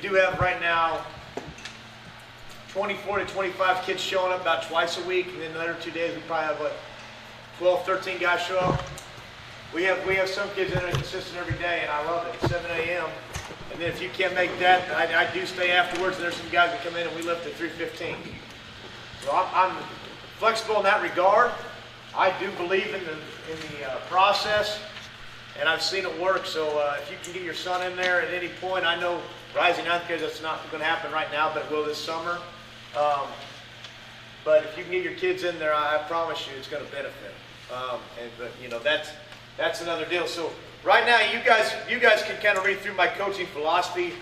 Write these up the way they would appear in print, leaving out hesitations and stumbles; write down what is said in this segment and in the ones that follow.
do have right now 24 to 25 kids showing up about twice a week, and then the other 2 days we probably have, what, 12, 13 guys show up. We have some kids that are consistent every day, and I love it. 7 a.m. And then if you can't make that, I do stay afterwards, and there's some guys that come in and we lift at 3:15. So I'm flexible in that regard. I do believe in the process, and I've seen it work. So if you can get your son in there at any point, I know rising ninth grade, that's not going to happen right now, but it will this summer. But if you can get your kids in there, I promise you it's going to benefit. But you know, that's another deal. So right now, you guys can kind of read through my coaching philosophy,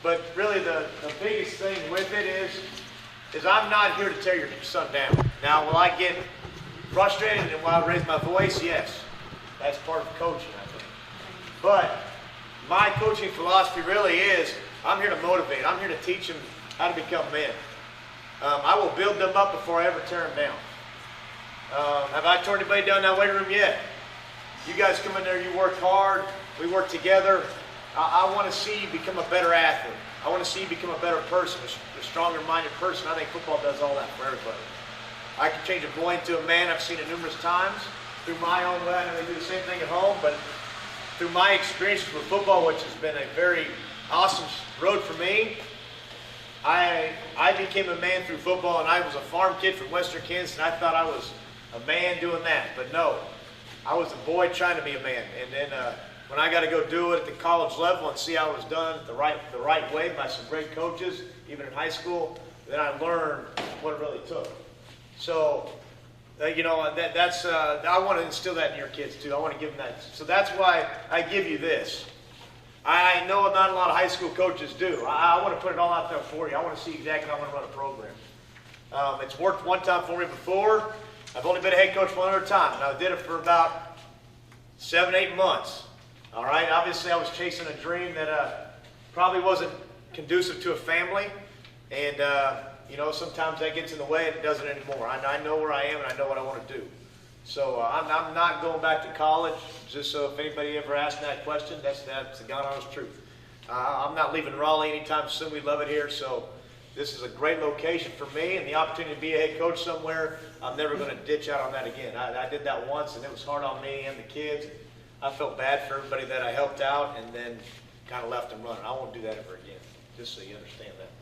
but really the biggest thing with it is I'm not here to tear your son down. Now, will I get frustrated and will I raise my voice? Yes, that's part of coaching, I think. But my coaching philosophy really is I'm here to motivate. I'm here to teach them how to become men. I will build them up before I ever tear them down. Have I torn anybody down in that weight room yet? You guys come in there, you work hard, we work together. I want to see you become a better athlete. I want to see you become a better person, a stronger-minded person. I think football does all that for everybody. I can change a boy into a man. I've seen it numerous times through my own way. I know they do the same thing at home, but through my experiences with football, which has been a very awesome road for me, I became a man through football, and I was a farm kid from Western Kansas, and I thought I was a man doing that. But no, I was a boy trying to be a man. And then when I got to go do it at the college level and see how it was done the right way by some great coaches, even in high school, then I learned what it really took. So, you know, that's I want to instill that in your kids too. I want to give them that. So that's why I give you this. I know not a lot of high school coaches do. I want to put it all out there for you. I want to see exactly how I want to run a program. It's worked one time for me before. I've only been a head coach one other time, and I did it for about 7, 8 months. All right, obviously I was chasing a dream that probably wasn't conducive to a family, and you know, sometimes that gets in the way and it doesn't anymore. I know where I am and I know what I want to do. So I'm not going back to college, just so if anybody ever asks that question, that's the God honest truth. I'm not leaving Raleigh anytime soon. We love it here, so this is a great location for me, and the opportunity to be a head coach somewhere, I'm never going to ditch out on that again. I did that once, and it was hard on me and the kids. I felt bad for everybody that I helped out, and then kind of left them running. I won't do that ever again, just so you understand that.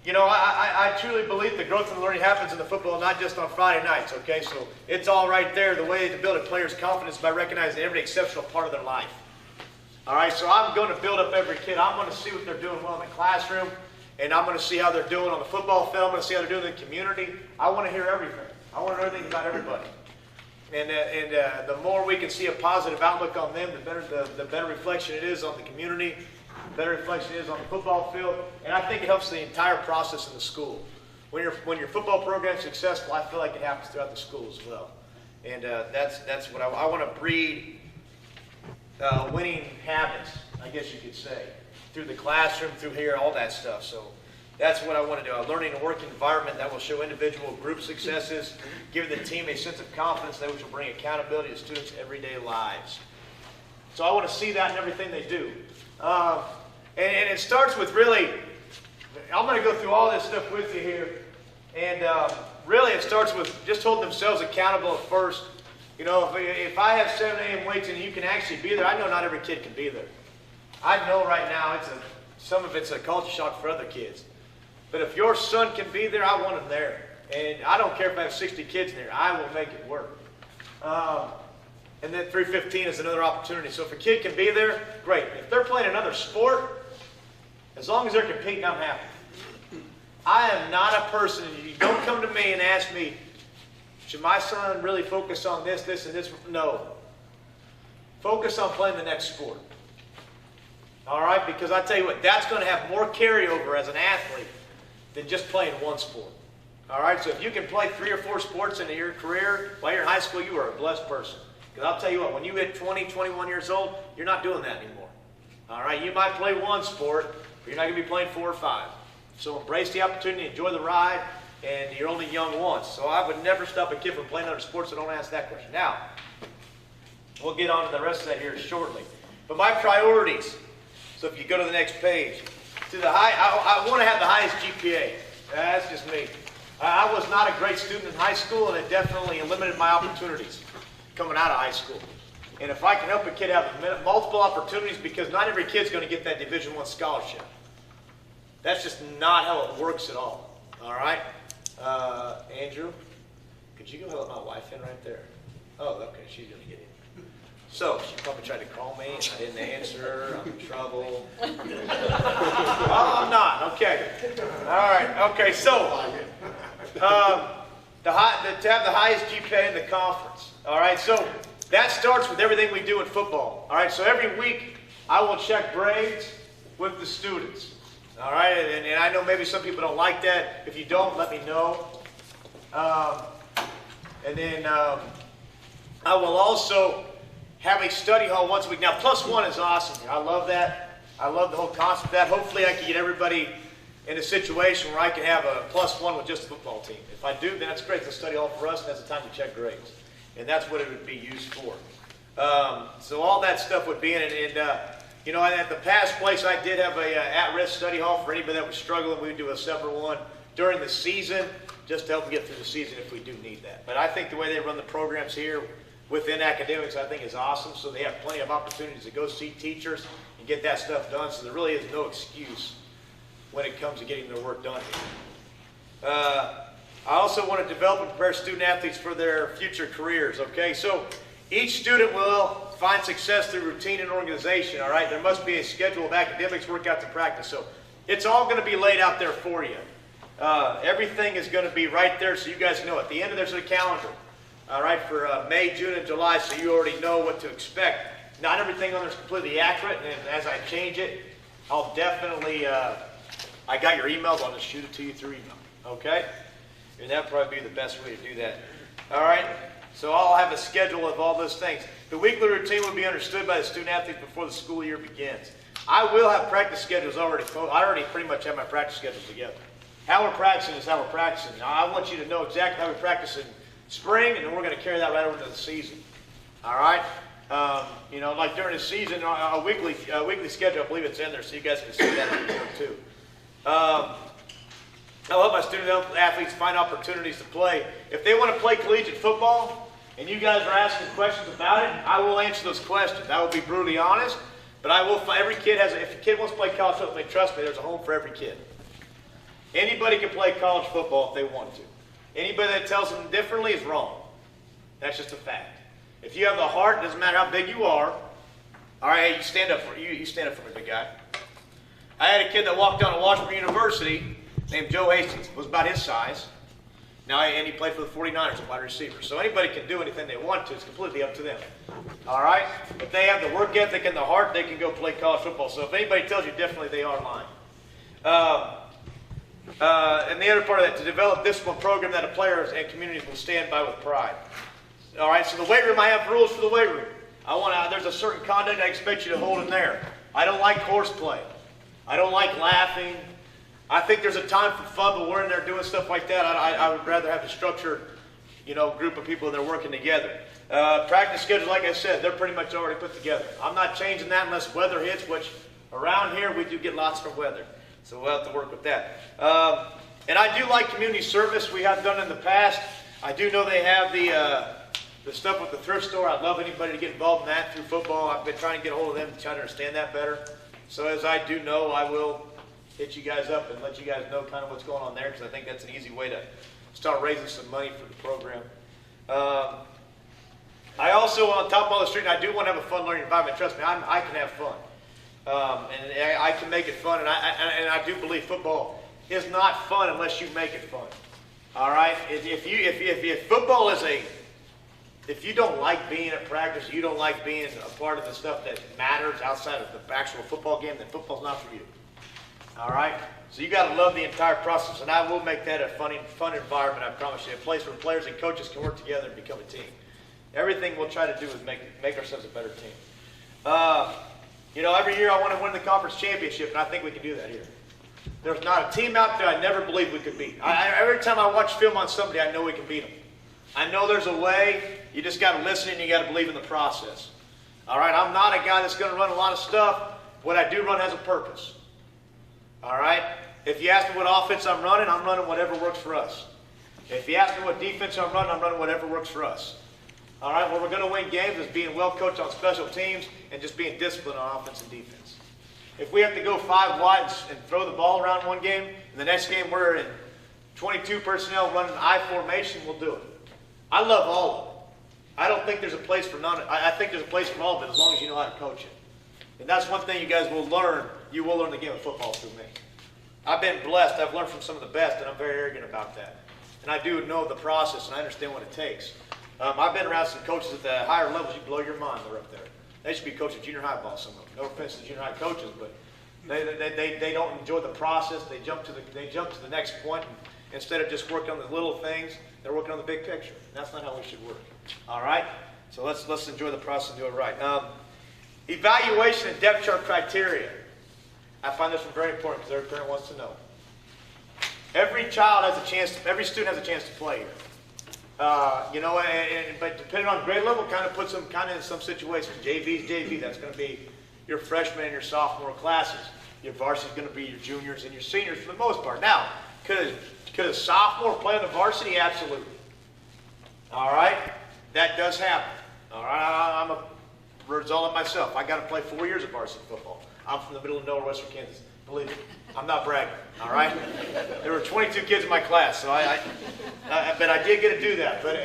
You know, I truly believe the growth and learning happens in the football, not just on Friday nights, okay? So it's all right there. The way to build a player's confidence by recognizing every exceptional part of their life. All right, so I'm going to build up every kid. I'm going to see what they're doing well in the classroom, and I'm going to see how they're doing on the football field. I'm going to see how they're doing in the community. I want to hear everything. I want to know everything about everybody. And the more we can see a positive outlook on them, the better reflection it is on the community, the better reflection it is on the football field. And I think it helps the entire process in the school. When your football program is successful, I feel like it happens throughout the school as well. And that's what I want to breed. Winning habits, I guess you could say, through the classroom, through here, all that stuff. So that's what I want to do. A learning and work environment that will show individual group successes, giving the team a sense of confidence that which will bring accountability to students' everyday lives. So I want to see that in everything they do. And it starts with really, I'm going to go through all this stuff with you here. And really it starts with just holding themselves accountable at first. You know, if I have 7 a.m. weights and you can actually be there, I know not every kid can be there. I know right now some of it's a culture shock for other kids. But if your son can be there, I want him there. And I don't care if I have 60 kids in there. I will make it work. And then 3:15 is another opportunity. So if a kid can be there, great. If they're playing another sport, as long as they're competing, I'm happy. I am not a person, you don't come to me and ask me, should my son really focus on this, this, and this? No. Focus on playing the next sport. All right? Because I tell you what, that's going to have more carryover as an athlete than just playing one sport. All right? So if you can play 3 or 4 sports in your career while you're in high school, you are a blessed person. Because I'll tell you what, when you hit 20, 21 years old, you're not doing that anymore. All right? You might play one sport, but you're not going to be playing 4 or 5. So embrace the opportunity, enjoy the ride. And you're only young once. So I would never stop a kid from playing other sports, so don't ask that question. Now, we'll get on to the rest of that here shortly. But my priorities. So if you go to the next page, I want to have the highest GPA. That's just me. I was not a great student in high school, and it definitely limited my opportunities coming out of high school. And if I can help a kid have multiple opportunities, because not every kid's going to get that Division I scholarship. That's just not how it works at all. All right? Andrew, could you go let my wife in right there? Oh, okay, she's going to get in. So, she probably tried to call me, and I didn't answer. I'm in trouble. Oh, I'm not. Okay. All right. Okay, so, to have the highest GPA in the conference. All right, so that starts with everything we do in football. All right, so every week I will check grades with the students. All right, and I know maybe some people don't like that. If you don't, let me know. And then I will also have a study hall once a week. Now, +1 is awesome. I love that. I love the whole concept of that. Hopefully, I can get everybody in a situation where I can have a +1 with just the football team. If I do, then that's great. It's a study hall for us, and that's the time to check grades. And that's what it would be used for. So all that stuff would be in it. And you know, at the past place, I did have a at-risk study hall for anybody that was struggling. We would do a separate one during the season, just to help them get through the season if we do need that. But I think the way they run the programs here within academics, I think is awesome. So they have plenty of opportunities to go see teachers and get that stuff done. So there really is no excuse when it comes to getting their work done here. I also want to develop and prepare student athletes for their future careers, okay? So each student will find success through routine and organization, all right? There must be a schedule of academics, workouts, and practice. So it's all going to be laid out there for you. Everything is going to be right there so you guys know. At the end of there's a calendar, all right, for May, June, and July, so you already know what to expect. Not everything on there is completely accurate, and as I change it, I'll definitely, I got your emails, I'll just shoot it to you through email, okay? And that would probably be the best way to do that. All right, so I'll have a schedule of all those things. The weekly routine will be understood by the student athletes before the school year begins. I will have practice schedules already. I already pretty much have my practice schedules together. How we're practicing is how we're practicing. Now, I want you to know exactly how we practice in spring, and then we're going to carry that right over to the season. All right? You know, like during the season, a weekly schedule, I believe it's in there, so you guys can see that too. I love my student athletes find opportunities to play. If they want to play collegiate football, and you guys are asking questions about it, I will answer those questions. I will be brutally honest, but I will. Every kid has. If a kid wants to play college football, trust me, there's a home for every kid. Anybody can play college football if they want to. Anybody that tells them differently is wrong. That's just a fact. If you have the heart, it doesn't matter how big you are. All right, you stand up for you stand up for me, big guy. I had a kid that walked down to Washburn University named Joe Hastings. Was about his size. Now, and he played for the 49ers, a wide receiver. So anybody can do anything they want to. It's completely up to them. All right? If they have the work ethic and the heart, they can go play college football. So if anybody tells you differently, they are lying. And the other part of that, to develop discipline program that the players and communities will stand by with pride. All right, so the weight room, I have rules for the weight room. There's a certain conduct I expect you to hold in there. I don't like horseplay. I don't like laughing. I think there's a time for fun, but we're in there doing stuff like that. I would rather have a structured, group of people that are working together. Practice schedule, like I said, they're pretty much already put together. I'm not changing that unless weather hits, which around here we do get lots of weather. So we'll have to work with that. And I do like community service. We have done in the past. I do know they have the stuff with the thrift store. I'd love anybody to get involved in that through football. I've been trying to get a hold of them to try to understand that better. So as I do know, I will hit you guys up and let you guys know kind of what's going on there, because I think that's an easy way to start raising some money for the program. I also, on top of all the street, I do want to have a fun learning environment. Trust me, I can have fun. And I can make it fun, and I do believe football is not fun unless you make it fun. All right? If football is if you don't like being at practice, you don't like being a part of the stuff that matters outside of the actual football game, then football's not for you. All right? So you got to love the entire process, and I will make that a fun environment, I promise you, a place where players and coaches can work together and become a team. Everything we'll try to do is make ourselves a better team. Every year I want to win the conference championship, and I think we can do that here. There's not a team out there I never believed we could beat. Every time I watch film on somebody, I know we can beat them. I know there's a way. You just got to listen and you got to believe in the process. All right, I'm not a guy that's going to run a lot of stuff. what I do run has a purpose. All right? If you ask me what offense I'm running whatever works for us. If you ask me what defense I'm running whatever works for us. All right? Where we're going to win games is being well coached on special teams and just being disciplined on offense and defense. If we have to go 5 wide and throw the ball around one game, and the next game we're in 22 personnel running I formation, we'll do it. I love all of it. I don't think there's a place for none. I think there's a place for all of it as long as you know how to coach it. And that's one thing you guys will learn. You will learn the game of football through me. I've been blessed. I've learned from some of the best, and I'm very arrogant about that. And I do know the process, and I understand what it takes. I've been around some coaches at the higher levels. You blow your mind. They're up there. They should be coaching junior high ball, some of them. No offense to junior high coaches, but they don't enjoy the process. They jump to the next point, and instead of just working on the little things, they're working on the big picture. And that's not how we should work. All right? So let's enjoy the process and do it right. Evaluation and depth chart criteria. I find this one very important because every parent wants to know. Every child has a chance. Every student has a chance to play here. But depending on grade level, kind of puts them kind of in some situations. JV's JV. That's going to be your freshman and your sophomore classes. Your varsity is going to be your juniors and your seniors for the most part. Now, could a sophomore play on the varsity? Absolutely. All right, that does happen. All right, I'm a result of myself. I got to play 4 years of varsity football. I'm from the middle of nowhere, western Kansas. Believe me, I'm not bragging. All right, there were 22 kids in my class, so but I did get to do that. But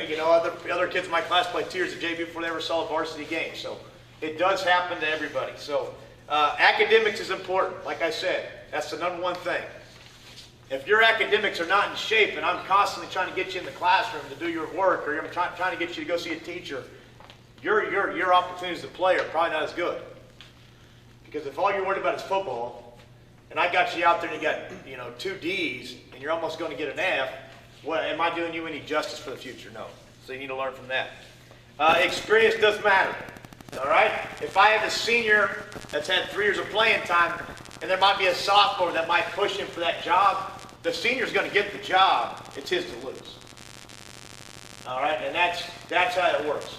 other kids in my class played 2 years of JV before they ever saw a varsity game. So it does happen to everybody. So academics is important. Like I said, that's the number one thing. If your academics are not in shape, and I'm constantly trying to get you in the classroom to do your work, or I'm trying to get you to go see a teacher, your opportunities to play are probably not as good. Because if all you're worried about is football, and I got you out there and you got 2 D's, and you're almost going to get an F, well, am I doing you any justice for the future? No. So you need to learn from that. Experience does matter. All right? If I have a senior that's had 3 years of playing time, and there might be a sophomore that might push him for that job, the senior's going to get the job. It's his to lose. All right? And that's how it works.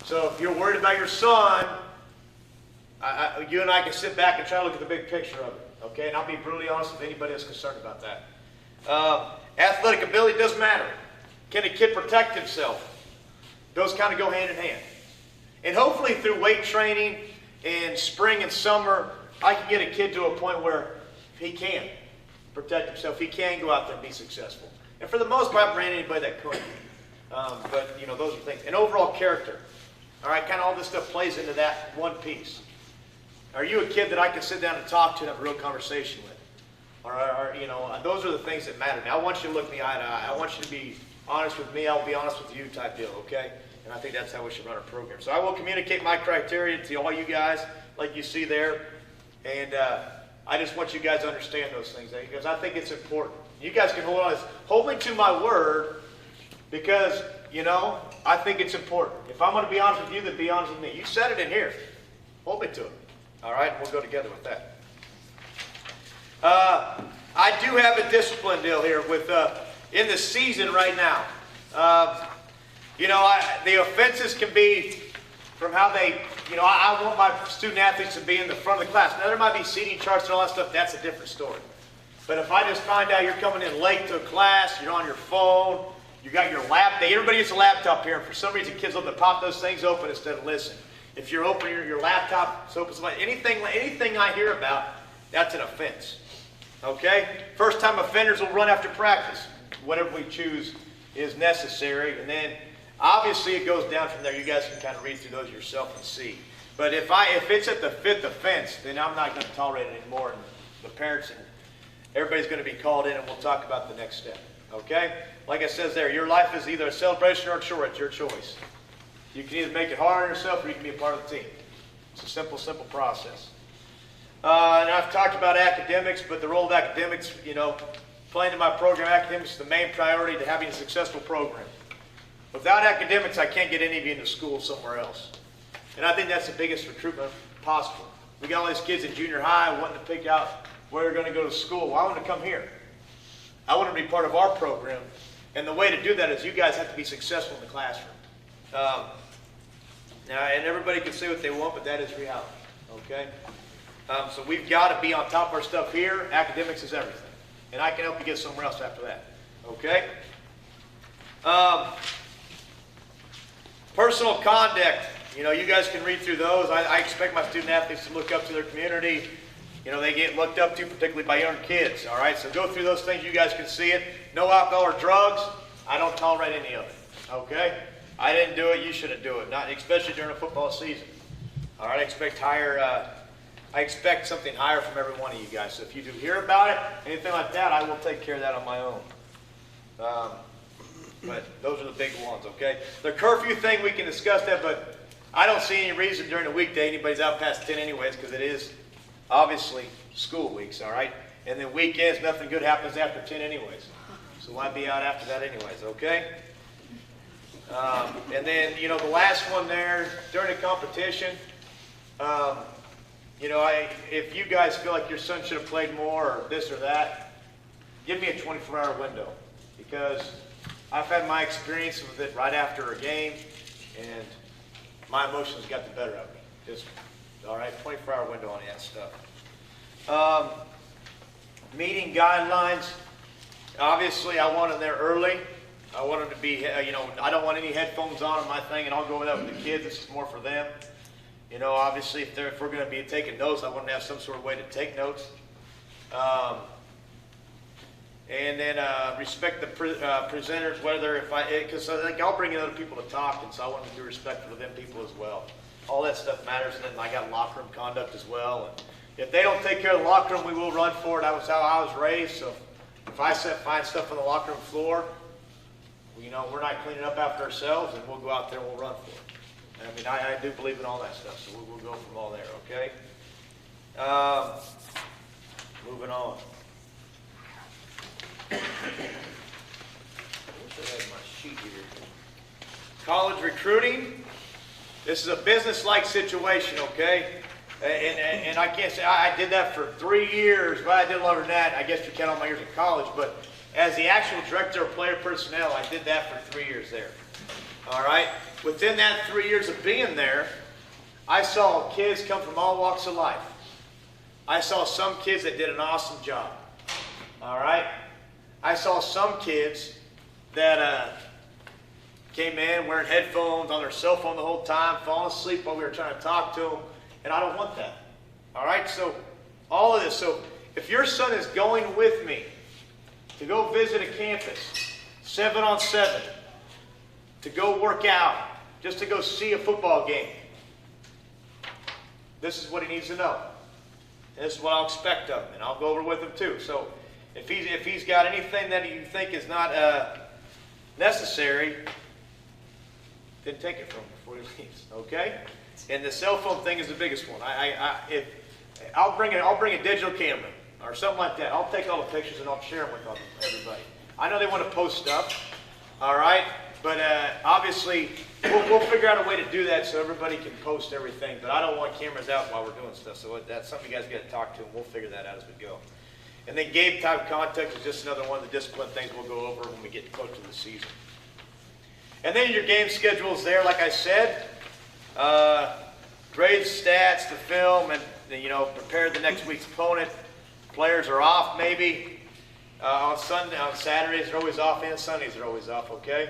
So if you're worried about your son, you and I can sit back and try to look at the big picture of it. Okay? And I'll be brutally honest if anybody is concerned about that. Athletic ability does matter. Can a kid protect himself? Those kind of go hand in hand. And hopefully through weight training in spring and summer, I can get a kid to a point where he can protect himself. He can go out there and be successful. And for the most part, I haven't ran anybody that couldn't. But, those are things. And overall character. All right, kind of all this stuff plays into that one piece. Are you a kid that I can sit down and talk to and have a real conversation with? Those are the things that matter. Now, I want you to look me eye to eye. I want you to be honest with me. I'll be honest with you type deal, okay? And I think that's how we should run our program. So I will communicate my criteria to all you guys like you see there. And I just want you guys to understand those things because I think it's important. You guys can hold me to my word because, I think it's important. If I'm going to be honest with you, then be honest with me. You said it in here. Hold me to it. All right? We'll go together with that. I do have a discipline deal here with in the season right now. The offenses can be from how they, I want my student athletes to be in the front of the class. Now, there might be seating charts and all that stuff. That's a different story. But if I just find out you're coming in late to a class, you're on your phone, you got your laptop. Everybody gets a laptop here, and for some reason, kids love to pop those things open instead of listen. If you're opening your laptop, it's open. Anything I hear about, that's an offense. Okay? First-time offenders will run after practice. Whatever we choose is necessary. And then, obviously, it goes down from there. You guys can kind of read through those yourself and see. But if it's at the 5th offense, then I'm not going to tolerate it anymore. And the parents and everybody's going to be called in, and we'll talk about the next step. Okay? Like it says there, your life is either a celebration or a chore. It's your choice. You can either make it hard on yourself or you can be a part of the team. It's a simple process. And I've talked about academics, but the role of academics, playing in my program, academics is the main priority to having a successful program. Without academics, I can't get any of you into school somewhere else. And I think that's the biggest recruitment possible. We got all these kids in junior high wanting to pick out where they're going to go to school. Well, I want to come here. I want to be part of our program. And the way to do that is you guys have to be successful in the classroom. Now, and everybody can say what they want, but that is reality. Okay? So we've got to be on top of our stuff here. Academics is everything. And I can help you get somewhere else after that. Okay? Personal conduct. You know, you guys can read through those. I expect my student athletes to look up to their community. You know, they get looked up to, particularly by young kids. All right? So go through those things. You guys can see it. No alcohol or drugs. I don't tolerate any of it. Okay? I didn't do it. You shouldn't do it. Not especially during a football season. All right? I expect something higher from every one of you guys. So if you do hear about it, anything like that, I will take care of that on my own. But those are the big ones, okay? The curfew thing, we can discuss that, but I don't see any reason during the weekday anybody's out past 10 anyways, because it is obviously school weeks, all right? And then weekends, nothing good happens after 10 anyways. So why be out after that anyways, okay? And then, you know, the last one there, during the competition, you know, if you guys feel like your son should have played more or this or that, give me a 24-hour window, because I've had my experience with it right after a game, and my emotions got the better of me. Just, all right, 24-hour window on that stuff. Meeting guidelines. Obviously, I want them there early. I want them to be, you know, I don't want any headphones on my thing, and I'll go over that with the kids. This is more for them. You know, obviously, if we're going to be taking notes, I want to have some sort of way to take notes. And then respect the presenters, whether because I think I'll bring in other people to talk, and so I want to be respectful of them people as well. All that stuff matters, and then I got locker room conduct as well. And if they don't take care of the locker room, we will run for it. That was how I was raised. So if I find stuff on the locker room floor, you know, we're not cleaning up after ourselves, and we'll go out there and we'll run for it. I mean, I do believe in all that stuff, so we'll go from all there, okay? Moving on. I wish I had my sheet here. College recruiting. This is a business-like situation, okay? And I can't say I did that for 3 years, but I did longer than that. I guess you count all my years in college, but as the actual director of player personnel, I did that for 3 years there. All right? Within that 3 years of being there, I saw kids come from all walks of life. I saw some kids that did an awesome job. All right? I saw some kids that came in wearing headphones on their cell phone the whole time, falling asleep while we were trying to talk to them, and I don't want that. All right? So all of this. So if your son is going with me to go visit a campus, 7-on-7, to go work out, just to go see a football game, this is what he needs to know. And this is what I'll expect of him, and I'll go over with him too. So if he's got anything that you think is not necessary, then take it from him before he leaves. Okay? And the cell phone thing is the biggest one. I'll bring a digital camera or something like that. I'll take all the pictures and I'll share them with everybody. I know they want to post stuff. All right? But obviously, we'll figure out a way to do that so everybody can post everything. But I don't want cameras out while we're doing stuff. So that's something you guys got to talk to, and we'll figure that out as we go. And then game time contact is just another one of the discipline things we'll go over when we get close to the season. And then your game schedule is there, like I said. Grades, stats, the film, and you know, prepare the next week's opponent. Players are off maybe. On Saturdays they're always off, and Sundays they're always off, okay?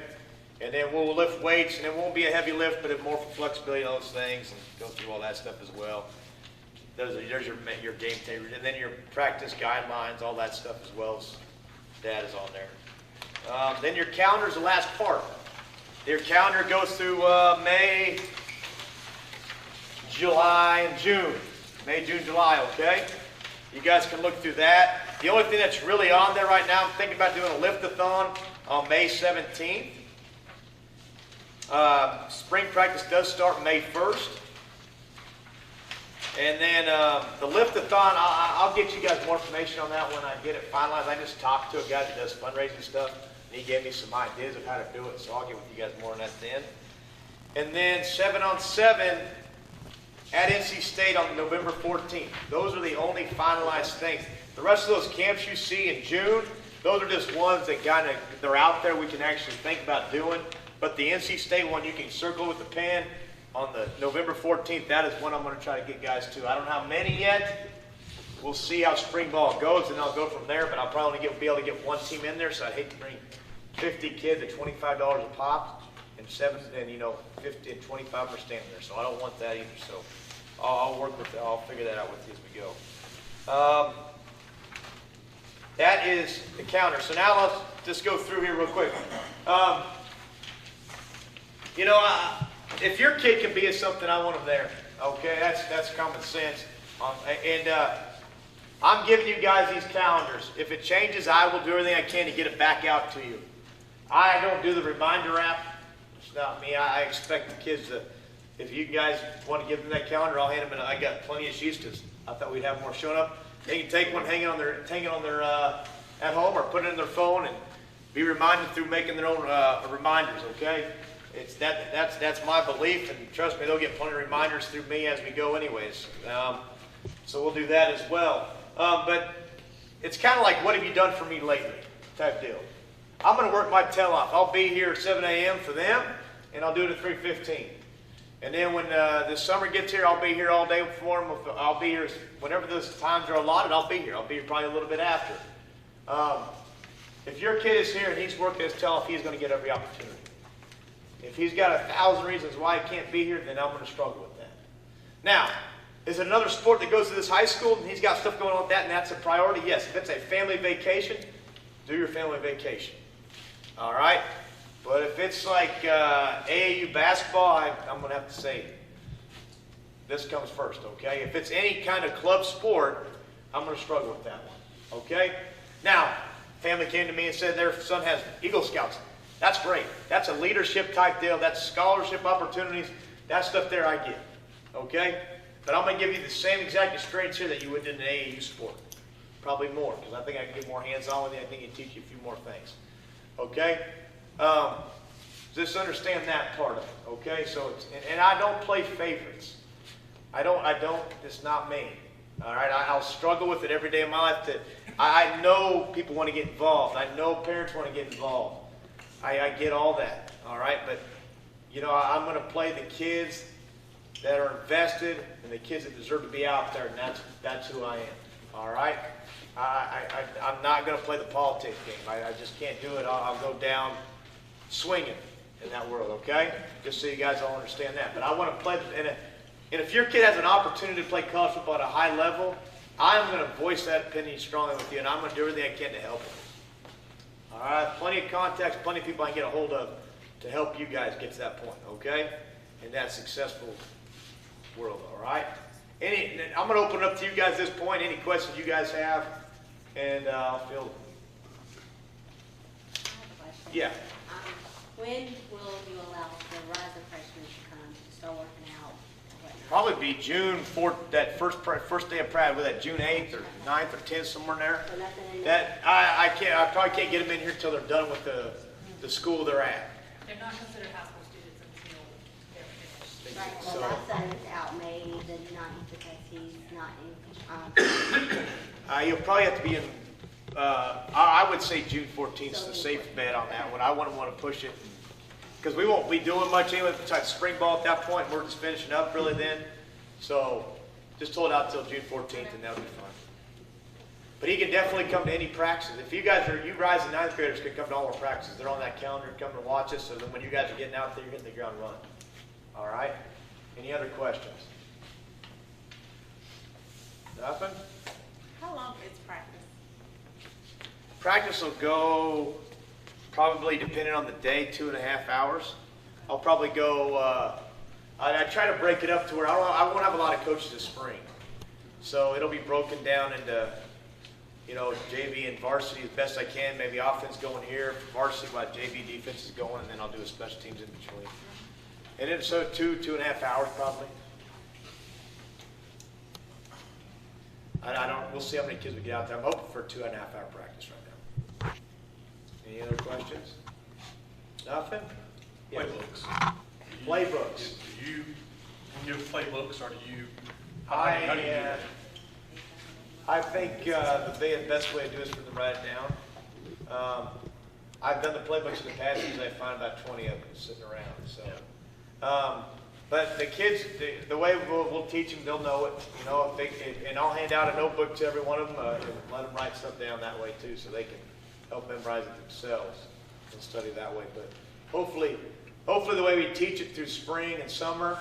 And then we'll lift weights, and it won't be a heavy lift, but more for flexibility and those things, and go through all that stuff as well. There's your game tape, and then your practice guidelines, all that stuff as well as that is on there. Then your calendar is the last part. Your calendar goes through May, July, and June. May, June, July, okay? You guys can look through that. The only thing that's really on there right now, I'm thinking about doing a lift-a-thon on May 17th. Spring practice does start May 1st. And then the lift-a-thon, I'll get you guys more information on that when I get it finalized. I just talked to a guy that does fundraising stuff, and he gave me some ideas of how to do it, so I'll get with you guys more on that then. And then 7-on-7 at NC State on November 14th. Those are the only finalized things. The rest of those camps you see in June, those are just ones that they're out there we can actually think about doing. But the NC State one you can circle with the pen on the November 14th. That is one I'm going to try to get guys to. I don't know how many yet, we'll see how spring ball goes, and I'll go from there. But I'll probably be able to get one team in there, so I'd hate to bring 50 kids at $25 a pop, and 50 and 25 are standing there. So I don't want that either. So I'll work with that. I'll figure that out with you as we go. That is the counter. So now let's just go through here real quick. If your kid can be at something, I want them there. Okay, that's common sense. I'm giving you guys these calendars. If it changes, I will do everything I can to get it back out to you. I don't do the reminder app. It's not me. I expect the kids to, if you guys want to give them that calendar, I'll hand them it. I got plenty of sheets because I thought we'd have more showing up. They can take one, hang it on their at home, or put it in their phone and be reminded through making their own reminders. Okay, that's my belief, and trust me, they'll get plenty of reminders through me as we go, anyways. So we'll do that as well. But it's kind of like, what have you done for me lately type deal. I'm going to work my tail off. I'll be here at 7 a.m. for them, and I'll do it at 3:15. And then when this summer gets here, I'll be here all day for them. I'll be here whenever those times are allotted. I'll be here. I'll be here probably a little bit after. If your kid is here and he's working his tail off, he's going to get every opportunity. If he's got 1,000 reasons why he can't be here, then I'm going to struggle with that. Now, is it another sport that goes to this high school and he's got stuff going on with that and that's a priority? Yes. If it's a family vacation, do your family vacation. All right? But if it's like AAU basketball, I'm going to have to say this comes first, okay? If it's any kind of club sport, I'm going to struggle with that one, okay? Now, family came to me and said their son has Eagle Scouts. That's great. That's a leadership type deal. That's scholarship opportunities. That stuff there I get, okay? But I'm going to give you the same exact experience here that you would in an AAU sport. Probably more, because I think I can get more hands-on with you. I think I can teach you a few more things, okay? Just understand that part of it, okay? So, and I don't play favorites. I don't, it's not me, all right? I'll struggle with it every day of my life. I know people want to get involved. I know parents want to get involved. I get all that, all right? But, I'm going to play the kids that are invested and the kids that deserve to be out there, and that's who I am, all right? I'm not going to play the politics game. I just can't do it. I'll go down swinging in that world, okay? Just so you guys all understand that. But I want to play, and if your kid has an opportunity to play college football at a high level, I'm going to voice that opinion strongly with you, and I'm going to do everything I can to help them. All right? Plenty of contacts, plenty of people I can get a hold of to help you guys get to that point, okay? In that successful world, all right? I'm going to open it up to you guys at this point. Any questions you guys have, and I'll field them. I have a question. Yeah. When will you allow the rising freshmen to come to start working out? Probably be June 4th, that first day of practice, with that June 8th or 9th or 10th, somewhere in there. So nothing in That I probably can't get them in here until they're done with the school they're at. They're not considered high school students until they're finished. Right, So, well, my son is out May the 9th because he's not in, you'll probably have to be in, I would say June 14th is the safe bet on that one. I wouldn't want to push it, because we won't be doing much anyway besides spring ball at that point. We're just finishing up really then. So just hold out till June 14th and that'll be fine. But he can definitely come to any practices. If you guys you rising ninth graders can come to all our practices. They're on that calendar, come and watch us, so then when you guys are getting out there, you're hitting the ground running. All right? Any other questions? Nothing? How long is practice? Practice will go, probably depending on the day, 2.5 hours. I'll probably go, I try to break it up to where I won't have a lot of coaches this spring. So it'll be broken down into, JV and varsity as best I can. Maybe offense going here, varsity while JV defense is going, and then I'll do a special teams in between. And then so 2.5 hours probably. We'll see how many kids we get out there. I'm hoping for a 2.5 hour practice right now. Any other questions? Nothing? Yeah. Playbooks. Playbooks. Do you give playbooks, or do you? I how do you do that? I think the best way to do is for them to write it down. I've done the playbooks in the past, usually I find about 20 of them sitting around. So, But the kids, the way we'll teach them, they'll know it. You know, and I'll hand out a notebook to every one of them and let them write stuff down that way too, so they can help memorize it themselves and study that way. But hopefully the way we teach it through spring and summer,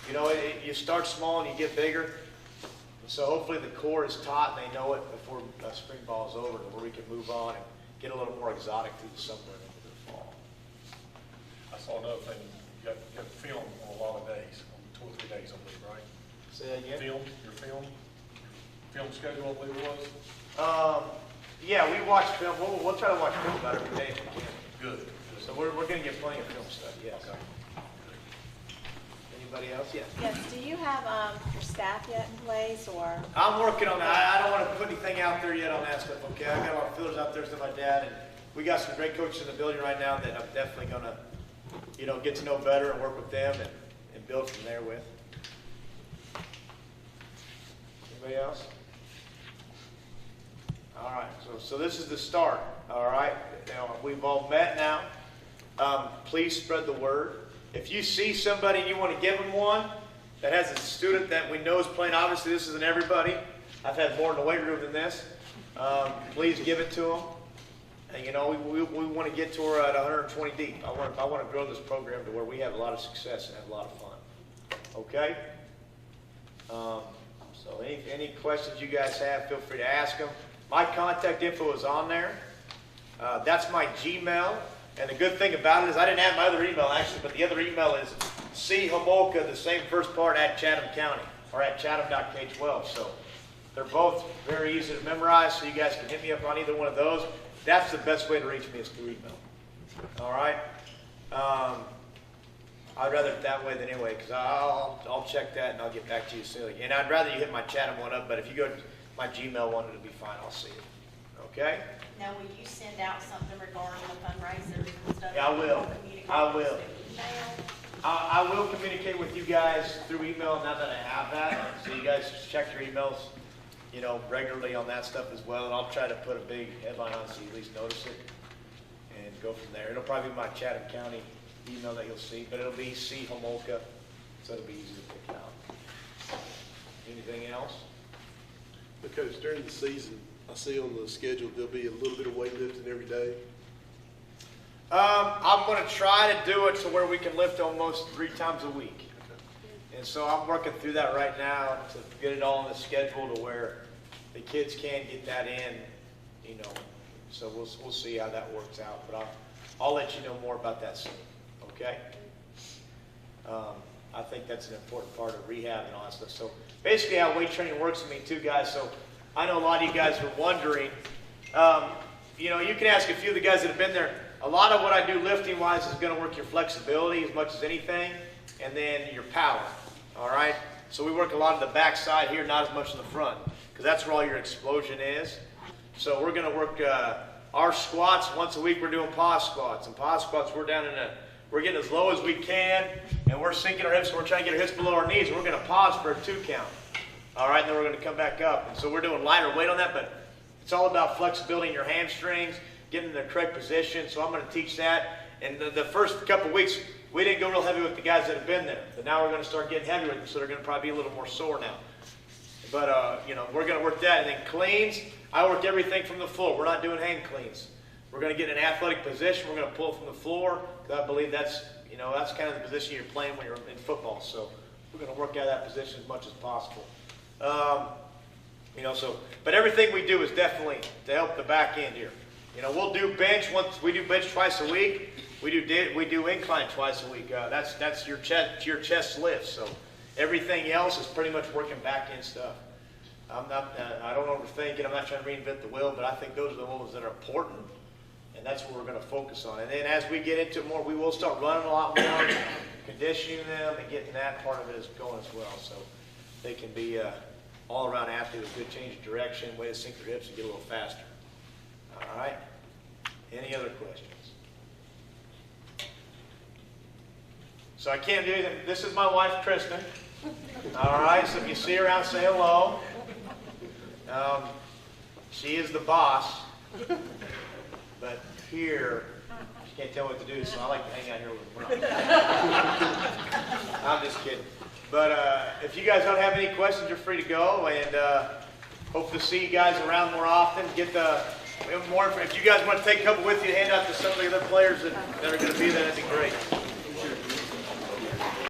you know, you start small and you get bigger. So hopefully the core is taught and they know it before spring ball is over, to where we can move on and get a little more exotic through the summer and into the fall. I saw another thing, you got film on a lot of days, on 2 or 3 days, I believe, right? Say that again? Your film schedule, I believe it was? Yeah, we watch film. We'll try to watch film about every day if we can. Good. So we're going to get plenty of film stuff, yes. Okay. Anybody else? Yes. Yes, do you have your staff yet in place, or? I'm working on that. I don't want to put anything out there yet on that stuff, okay? I got our fielders out there, stuff like that, and we got some great coaches in the building right now that I'm definitely going to, you know, get to know better and work with them and build from there with. Anybody else? All right, so this is the start, all right? Now, we've all met now. Please spread the word. If you see somebody and you want to give them one that has a student that we know is playing, obviously this isn't everybody. I've had more in the weight room than this. Please give it to them. And you know, we want to get to her at 120 deep. I want to grow this program to where we have a lot of success and have a lot of fun. Okay? So any questions you guys have, feel free to ask them. My contact info is on there. That's my Gmail. And the good thing about it is I didn't have my other email actually, but the other email is C. Homolka, the same first part, at Chatham County, or at chatham.k12. So they're both very easy to memorize, so you guys can hit me up on either one of those. That's the best way to reach me, is through email. All right? I'd rather it that way than anyway, because I'll check that and I'll get back to you soon. And I'd rather you hit my Chatham one up, but if you go to my Gmail one, it'll be fine. I'll see it. Okay? Now, will you send out something regarding the fundraisers and stuff? Yeah, I will. I will. Email? I will communicate with you guys through email now that I have that. So you guys check your emails, you know, regularly on that stuff as well. And I'll try to put a big headline on so you at least notice it and go from there. It'll probably be my Chatham County email that you'll see, but it'll be C. Homolka, so it'll be easy to pick out. Anything else? Because during the season, I see on the schedule there'll be a little bit of weightlifting every day. I'm going to try to do it to where we can lift almost 3 times a week. And so I'm working through that right now to get it all on the schedule to where the kids can get that in, you know. So we'll see how that works out. But I'll let you know more about that soon, okay? I think that's an important part of rehab and all that stuff. So basically how weight training works with me too, guys. So I know a lot of you guys are wondering, you know, you can ask a few of the guys that have been there. A lot of what I do lifting-wise is going to work your flexibility as much as anything, and then your power, all right? So we work a lot of the back side here, not as much in the front, because that's where all your explosion is. So we're going to work our squats. Once a week we're doing pause squats. And pause squats, we're getting as low as we can, and we're sinking our hips, so we're trying to get our hips below our knees, and we're going to pause for a 2 count. All right, and then we're going to come back up. And so we're doing lighter weight on that, but it's all about flexibility in your hamstrings, getting in the correct position. So I'm going to teach that. And the first couple weeks, we didn't go real heavy with the guys that have been there. But now we're going to start getting heavy with them, so they're going to probably be a little more sore now. But, you know, we're going to work that. And then cleans, I work everything from the floor. We're not doing hand cleans. We're going to get in an athletic position. We're going to pull from the floor, because I believe that's, you know, that's kind of the position you're playing when you're in football. So we're going to work out of that position as much as possible. You know, so, but everything we do is definitely to help the back end here. You know, we'll do bench we do bench twice a week. We do incline twice a week. That's your chest lift. So everything else is pretty much working back end stuff. I don't overthink it. I'm not trying to reinvent the wheel, but I think those are the ones that are important, and that's what we're going to focus on. And then as we get into it more, we will start running a lot more, conditioning them, and getting that part of it going as well. So they can be all-around athlete with good change of direction, way to sink their hips and get a little faster. All right? Any other questions? So I can't do anything. This is my wife, Kristen. All right? So if you see her around, say hello. She is the boss. But here, she can't tell what to do, so I like to hang out here with her. I'm just kidding. But if you guys don't have any questions, you're free to go, and hope to see you guys around more often. Get the more. If you guys want to take a couple with you, hand out to some of the other players that are going to be there, that'd be great.